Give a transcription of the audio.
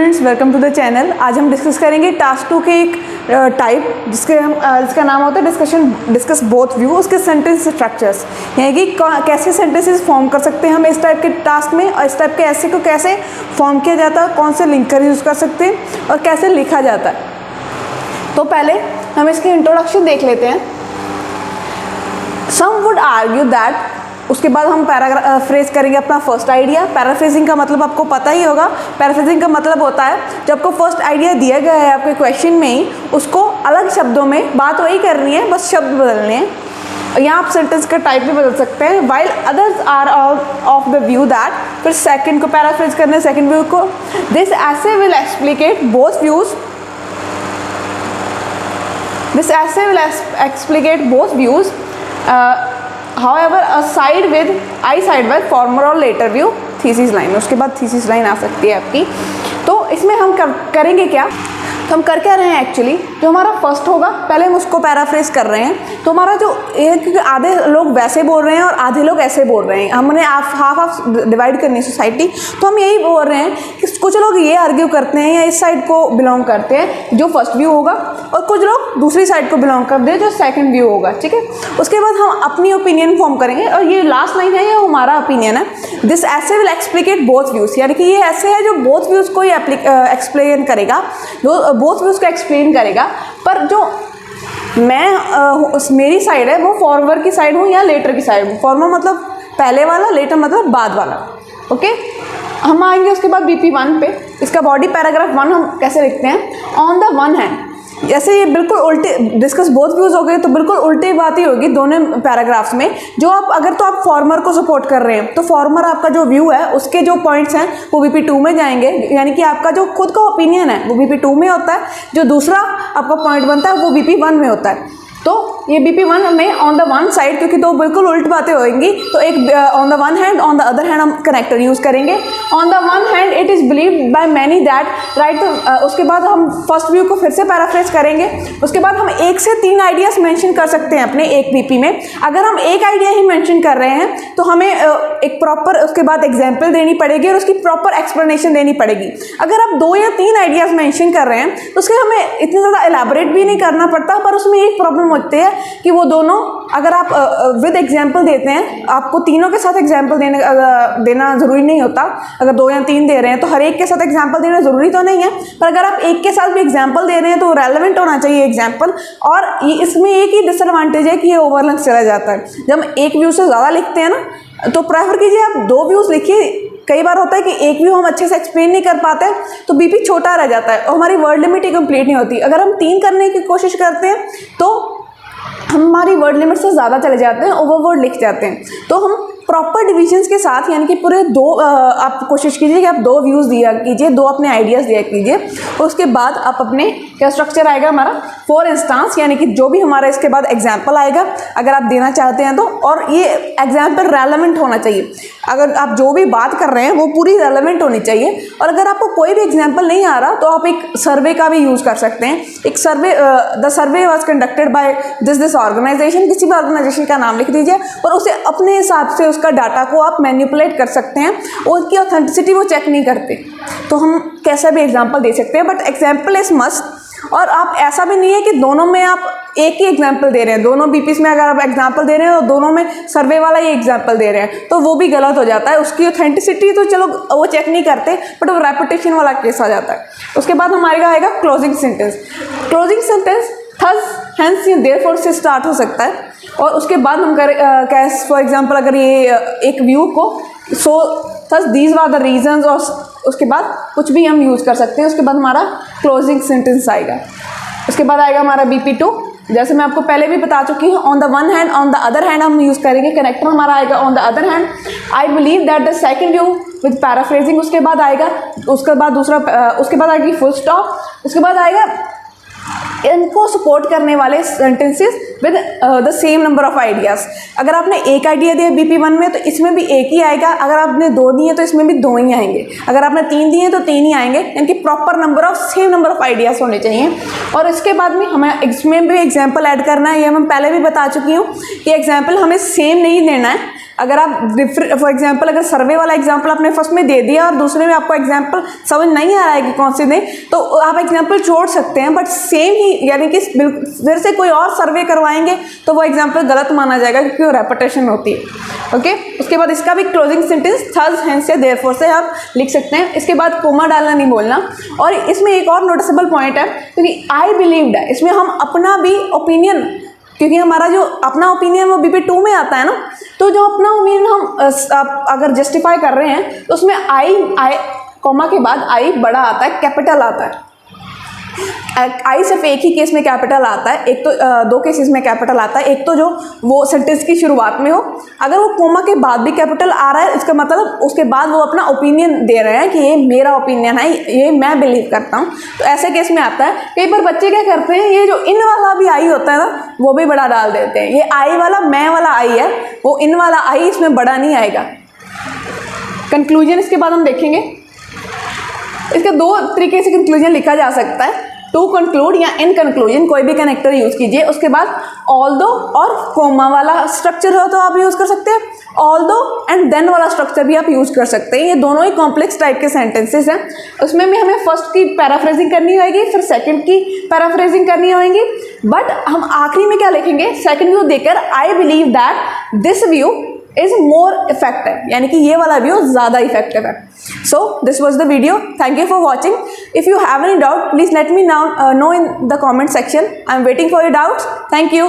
Students, welcome to the channel. आज हम discuss करेंगे टास्क 2 के एक टाइप जिसका नाम होता है डिस्कस बोथ व्यू, उसके सेंटेंस स्ट्रक्चर्स, यानी कि कैसे सेंटेंसेस फॉर्म कर सकते हैं हम इस टाइप के टास्क में, और इस टाइप के ऐसे को कैसे फॉर्म किया जाता है, कौन से लिंकर यूज़ कर सकते हैं और कैसे लिखा जाता है। तो पहले हम इसकी इंट्रोडक्शन देख लेते हैं। सम वुड आर्ग्यू दैट, उसके बाद हम पैराफ्रेज करेंगे अपना फर्स्ट आइडिया। पैराफ्रेजिंग का मतलब आपको पता ही होगा। पैराफ्रेजिंग का मतलब होता है जब आपको फर्स्ट आइडिया दिया गया है आपके क्वेश्चन में ही, उसको अलग शब्दों में बात वही करनी है, बस शब्द बदलने हैं। यहाँ आप सेंटेंस का टाइप भी बदल सकते हैं। While others are of the view that, फिर सेकंड को पैराफ्रेज करना, सेकंड व्यू को। This essay will explicate both views, this essay will explicate both views. However, a side with I side with former or later view thesis line, उसके बाद thesis line आ सकती है आपकी। तो इसमें हम करेंगे क्या, तो हम कर क्या रहे हैं एक्चुअली, जो हमारा फर्स्ट होगा पहले हम उसको पैराफ्रेज कर रहे हैं। तो हमारा जो क्योंकि आधे लोग वैसे बोल रहे हैं और आधे लोग ऐसे बोल रहे हैं, हमने हाफ डिवाइड करनी है सोसाइटी। तो हम यही बोल रहे हैं कि कुछ लोग ये आर्ग्यू करते हैं या इस साइड को बिलोंग करते हैं जो फर्स्ट व्यू होगा, और कुछ लोग दूसरी साइड को बिलोंग करते हैं जो सेकंड व्यू होगा, ठीक है। उसके बाद हम अपनी ओपिनियन फॉर्म करेंगे, और ये लास्ट लाइन है, ये हमारा ओपिनियन है। This essay will explicate both views, यानी कि ये ऐसे है जो बोथ व्यूज को ही एक्सप्लेन करेगा, जो बोथ व्यूज को एक्सप्लेन करेगा। पर जो मैं मेरी साइड है वो फॉरवर्ड की साइड हूँ या लेटर की साइड हूँ। फॉरवर्ड मतलब पहले वाला, लेटर मतलब बाद वाला, ओके। हम आएंगे उसके बाद BP1 पे। इसका बॉडी पैराग्राफ 1 हम कैसे लिखते हैं। ऑन द वन हैंड, जैसे ये बिल्कुल उल्टे डिस्कस बोथ व्यूज हो गए, तो बिल्कुल उल्टी बात ही होगी दोनों पैराग्राफ्स में। जो आप अगर तो आप फॉर्मर को सपोर्ट कर रहे हैं, तो फॉर्मर आपका जो व्यू है उसके जो पॉइंट्स हैं वो BP2 में जाएंगे, यानी कि आपका जो खुद का ओपिनियन है वो BP2 में होता है, जो दूसरा आपका पॉइंट बनता है वो BP1 में होता है। तो ये BP1 में ऑन द वन साइड, क्योंकि दो बिल्कुल उल्ट बातें होंगी, तो एक on the one hand, on the other hand हम कनेक्टर यूज़ करेंगे। On the one hand it is believed by many that right. उसके बाद हम फर्स्ट व्यू को फिर से पैराफ्रेज करेंगे। उसके बाद हम 1 से 3 आइडियाज़ मेंशन कर सकते हैं अपने एक BP में। अगर हम एक आइडिया ही मेंशन कर रहे हैं तो हमें एक प्रॉपर उसके बाद एग्जाम्पल देनी पड़ेगी और उसकी प्रॉपर एक्सप्लेनेशन देनी पड़ेगी। अगर आप 2 या 3 आइडियाज़ मेंशन कर रहे हैं तो उसके हमें इतना ज़्यादा एलैबोरेट भी नहीं करना पड़ता, पर उसमें एक प्रॉब्लम होती है कि वो दोनों अगर आप विद एग्जाम्पल देते हैं, आपको तीनों के साथ एग्जाम्पल देना ज़रूरी नहीं होता। अगर 2 या 3 दे रहे हैं तो हर एक के साथ एग्जाम्पल देना ज़रूरी तो नहीं है, पर अगर आप एक के साथ भी एग्जाम्पल दे रहे हैं तो रेलेवेंट होना चाहिए एग्जाम्पल। और इसमें एक ही डिसएडवांटेज है कि ये ओवरलैप चला जाता है। जब हम एक व्यू से ज़्यादा लिखते हैं ना, तो प्रेफर कीजिए आप 2 व्यूज़ लिखिए। कई बार होता है कि एक व्यू हम अच्छे से एक्सप्लेन नहीं कर पाते तो BP छोटा रह जाता है और हमारी वर्ड लिमिट ही कंप्लीट नहीं होती। अगर हम 3 करने की कोशिश करते हैं तो हमारी वर्ड लिमिट से ज़्यादा चले जाते हैं, ओवरवर्ड लिख जाते हैं। तो हम प्रॉपर डिविजन्स के साथ, यानी कि पूरे 2 आप कोशिश कीजिए कि आप 2 व्यूज़ दिया कीजिए, 2 अपने आइडियाज़ दिया कीजिए। और उसके बाद आप अपने क्या स्ट्रक्चर आएगा हमारा फॉर इंस्टांस, यानी कि जो भी हमारा इसके बाद एग्जाम्पल आएगा अगर आप देना चाहते हैं तो, और ये एग्जाम्पल रेलेवेंट होना चाहिए। अगर आप जो भी बात कर रहे हैं वो पूरी रेलेवेंट होनी चाहिए। और अगर आपको कोई भी एग्जाम्पल नहीं आ रहा तो आप एक सर्वे का भी यूज़ कर सकते हैं। एक survey, the survey was conducted by this organisation, किसी भी ऑर्गेनाइजेशन का नाम लिख दीजिए और उसे अपने हिसाब से उसका डाटा को आप मैनिपुलेट कर सकते हैं, और उसकी ऑथेंटिसिटी वो चेक नहीं करते। तो हम कैसा भी एग्जाम्पल दे सकते हैं, बट एग्जाम्पल इज मस्ट। और आप ऐसा भी नहीं है कि दोनों में आप एक ही एग्जाम्पल दे रहे हैं, दोनों BPs में अगर आप एग्जाम्पल दे रहे हैं और दोनों में सर्वे वाला ही एग्जाम्पल दे रहे हैं तो वो भी गलत हो जाता है। उसकी ऑथेंटिसिटी तो चलो वो चेक नहीं करते, बट वो रेपुटेशन वाला केस आ जाता है। उसके बाद हमारे आएगा closing sentence. Closing sentence thus hence therefore से स्टार्ट हो सकता है। और उसके बाद हम करें फॉर एग्जाम्पल, अगर ये एक व्यू को so thus these are the reasons, और उसके बाद कुछ भी हम यूज़ कर सकते हैं। उसके बाद हमारा क्लोजिंग सेंटेंस आएगा। उसके बाद आएगा हमारा BP2, जैसे मैं आपको पहले भी बता चुकी हूँ। On the one hand, on the other hand हम यूज़ करेंगे। कनेक्टर हमारा आएगा on the other hand. I believe that the second view with paraphrasing, उसके बाद आएगा, उसके बाद दूसरा, उसके बाद आएगी फुल स्टॉप। उसके बाद आएगा इनको सपोर्ट करने वाले sentences with the same number of ideas. अगर आपने एक आइडिया दिया BP1 में तो इसमें भी एक ही आएगा। अगर आपने 2 दिए तो इसमें भी 2 ही आएंगे। अगर आपने 3 दिए तो 3 ही आएंगे, यानी कि proper number of same number of ideas होने चाहिए। और इसके बाद में हमें इसमें भी एग्जाम्पल ऐड करना है। ये मैं पहले भी बता चुकी हूँ कि एग्जाम्पल हमें सेम नहीं देना है, अगर आप फॉर एग्जाम्पल अगर सर्वे वाला एग्जाम्पल आपने फर्स्ट में दे दिया और दूसरे में आपको एग्जाम्पल समझ नहीं आ रहा है कि कौन से दें, तो आप एग्जाम्पल छोड़ सकते हैं, बट सेम ही यानी कि फिर से कोई और सर्वे करवाएंगे तो वो एग्जाम्पल गलत माना जाएगा क्योंकि वो रेपिटेशन होती है। ओके, उसके बाद इसका भी क्लोजिंग सेंटेंस थर्स हेंस या देयरफॉर से आप लिख सकते हैं। इसके बाद कोमा डालना नहीं बोलना। और इसमें एक और नोटिसेबल पॉइंट है, क्योंकि आई बिलीव्ड है, इसमें हम अपना भी ओपिनियन, क्योंकि हमारा जो अपना ओपिनियन वो BP2 में आता है ना, तो जो अपना ओपिनियन हम अगर जस्टिफाई कर रहे हैं तो उसमें आई कोमा के बाद आई बड़ा आता है, कैपिटल आता है। आई सिर्फ एक ही केस में कैपिटल आता है, एक तो दो केसेस में कैपिटल आता है। एक तो जो वो सेंटेंस की शुरुआत में हो, अगर वो कोमा के बाद भी कैपिटल आ रहा है, इसका मतलब उसके बाद वो अपना ओपिनियन दे रहे हैं कि ये मेरा ओपिनियन है, ये मैं बिलीव करता हूँ, तो ऐसे केस में आता है। कई बार बच्चे क्या करते हैं, ये जो इन वाला भी आई होता है ना, वो भी बड़ा डाल देते हैं। ये आई वाला मैं वाला आई है, वो इन वाला आई इसमें बड़ा नहीं आएगा। कंक्लूजन इसके बाद हम देखेंगे। इसके दो तरीके से कंक्लूजन लिखा जा सकता है, टू कंक्लूड या इन कंक्लूजन, कोई भी कनेक्टर यूज कीजिए। उसके बाद ऑल्दो और कोमा वाला स्ट्रक्चर हो तो आप यूज कर सकते हैं, ऑल्दो एंड देन वाला स्ट्रक्चर भी आप यूज कर सकते हैं। ये दोनों ही कॉम्प्लेक्स टाइप के सेंटेंसेस हैं। उसमें भी हमें फर्स्ट की पैराफ्रेजिंग करनी होगी, फिर सेकंड की पैराफ्रेजिंग करनी होगी, बट हम आखिरी में क्या लिखेंगे, सेकंड व्यू देकर I believe that this view is more effective, यानी कि ये वाला व्यू ज़्यादा इफेक्टिव है। So this was the video, thank you for watching. If you have any doubt please let me know in the comment section. I am waiting for your doubts. Thank you.